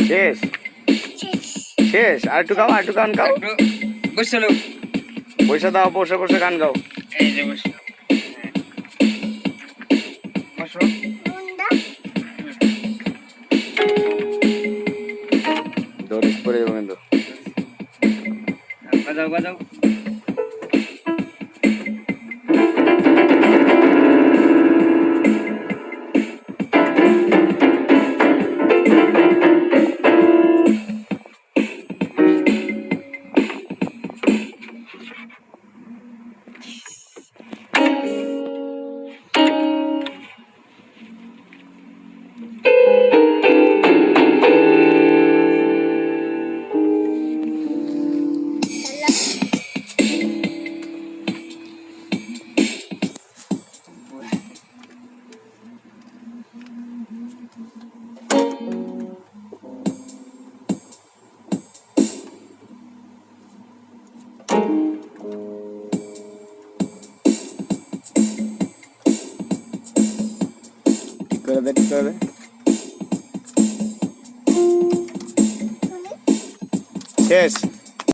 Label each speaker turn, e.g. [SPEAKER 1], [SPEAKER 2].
[SPEAKER 1] শেষ শেষ আর একটু গাও, আর একটু গান গাও। পয়সা দাও, বসে বসে গান গাও।
[SPEAKER 2] এই যে বসে বসো।
[SPEAKER 1] দৌড়িস পড়ে যাবো কিন্তু।
[SPEAKER 2] বাজাও বাজাও।
[SPEAKER 1] করে দে, ঠিক করে দে। শেষ।